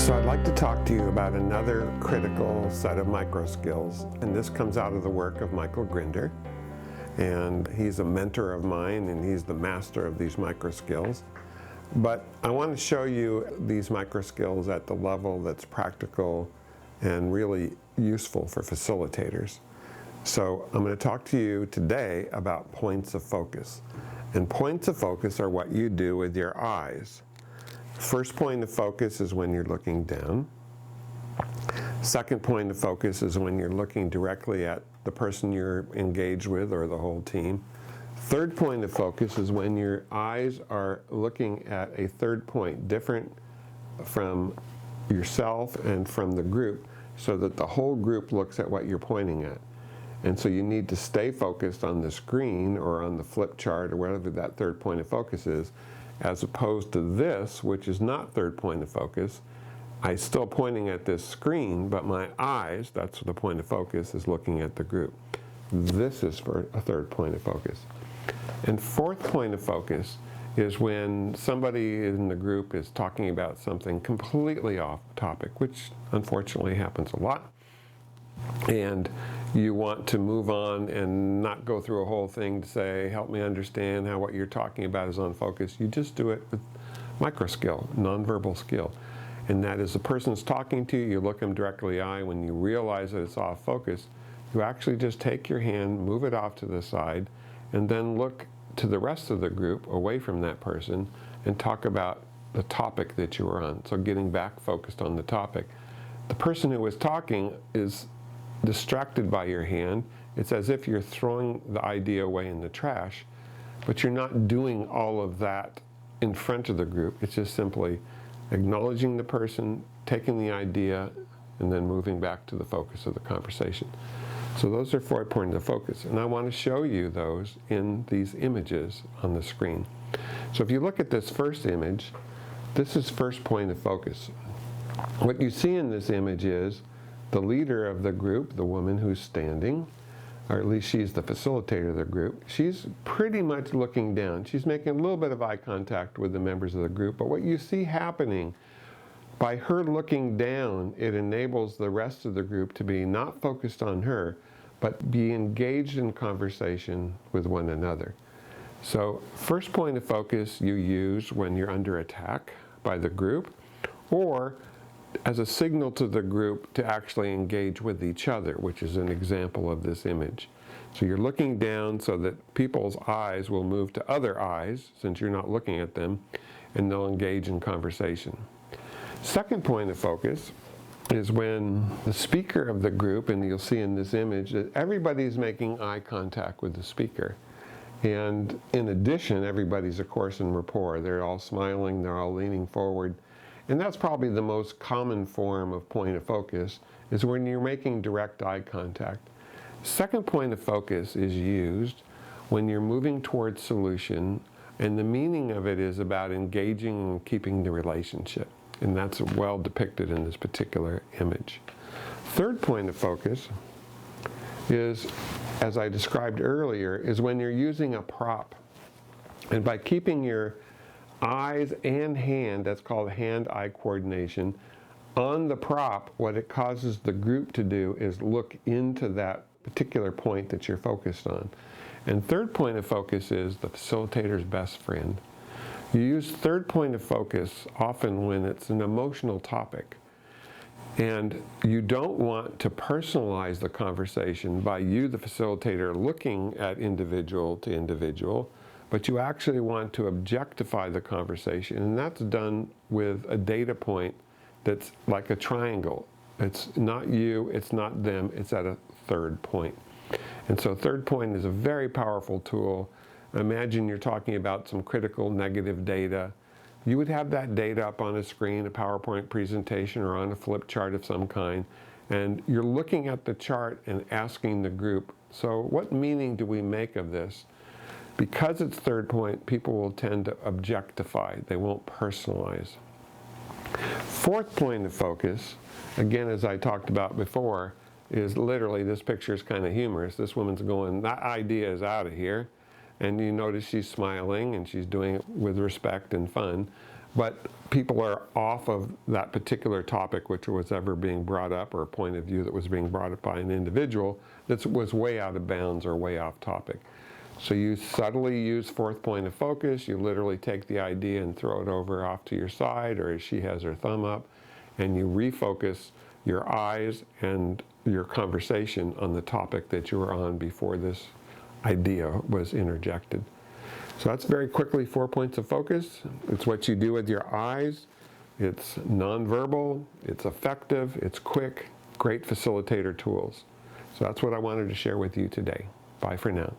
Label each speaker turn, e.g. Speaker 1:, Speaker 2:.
Speaker 1: So I'd like to talk to you about another critical set of microskills, and this comes out of the work of Michael Grinder, and he's a mentor of mine and he's the master of these microskills. But I want to show you these microskills at the level that's practical and really useful for facilitators. So I'm going to talk to you today about points of focus. And points of focus are what you do with your eyes. First point of focus is when you're looking down. Second point of focus is when you're looking directly at the person you're engaged with or the whole team. Third point of focus is when your eyes are looking at a third point different from yourself and from the group, so that the whole group looks at what you're pointing at. And so you need to stay focused on the screen or on the flip chart or whatever that third point of focus is, as opposed to this, which is not third point of focus. I'm still pointing at this screen, but my eyes, that's the point of focus, is looking at the group. This is for a third point of focus. And fourth point of focus is when somebody in the group is talking about something completely off topic, which unfortunately happens a lot. And you want to move on and not go through a whole thing to say, help me understand how what you're talking about is on focus. You just do it with microskill, nonverbal skill. And that is the person's talking to you, you look them directly in the eye. When you realize that it's off focus, you actually just take your hand, move it off to the side, and then look to the rest of the group away from that person and talk about the topic that you were on. So getting back focused on the topic. The person who was talking is distracted by your hand. It's as if you're throwing the idea away in the trash, but you're not doing all of that in front of the group. It's just simply acknowledging the person, taking the idea, and then moving back to the focus of the conversation. So those are 4 points of focus, and I want to show you those in these images on the screen. So if you look at this first image, this is first point of focus. What you see in this image is the leader of the group, the woman who's standing, or at least she's the facilitator of the group. She's pretty much looking down. She's making a little bit of eye contact with the members of the group, but what you see happening by her looking down, it enables the rest of the group to be not focused on her, but be engaged in conversation with one another. So first point of focus you use when you're under attack by the group, or as a signal to the group to actually engage with each other, which is an example of this image. So you're looking down so that people's eyes will move to other eyes, since you're not looking at them, and they'll engage in conversation. Second point of focus is when the speaker of the group, and you'll see in this image that everybody's making eye contact with the speaker. And in addition, everybody's, of course, in rapport. They're all smiling, they're all leaning forward. And that's probably the most common form of point of focus, is when you're making direct eye contact. Second point of focus is used when you're moving towards solution, and the meaning of it is about engaging and keeping the relationship. And that's well depicted in this particular image. Third point of focus is, as I described earlier, is when you're using a prop. And by keeping your eyes and hand, that's called hand-eye coordination, on the prop, what it causes the group to do is look into that particular point that you're focused on. And third point of focus is the facilitator's best friend. You use third point of focus often when it's an emotional topic. And you don't want to personalize the conversation by you, the facilitator, looking at individual to individual, but you actually want to objectify the conversation, and that's done with a data point that's like a triangle. It's not you, it's not them, it's at a third point. And so third point is a very powerful tool. Imagine you're talking about some critical negative data. You would have that data up on a screen, a PowerPoint presentation, or on a flip chart of some kind, and you're looking at the chart and asking the group, so what meaning do we make of this? Because it's third point, people will tend to objectify. They won't personalize. Fourth point of focus, again, as I talked about before, is literally, this picture is kind of humorous. This woman's going, that idea is out of here. And you notice she's smiling and she's doing it with respect and fun. but people are off of that particular topic which was ever being brought up, or a point of view that was being brought up by an individual that was way out of bounds or way off topic. So you subtly use fourth point of focus. You literally take the idea and throw it over off to your side, or as she has her thumb up, and you refocus your eyes and your conversation on the topic that you were on before this idea was interjected. So that's very quickly 4 points of focus. It's what you do with your eyes. It's nonverbal, it's effective, it's quick, great facilitator tools. So that's what I wanted to share with you today. Bye for now.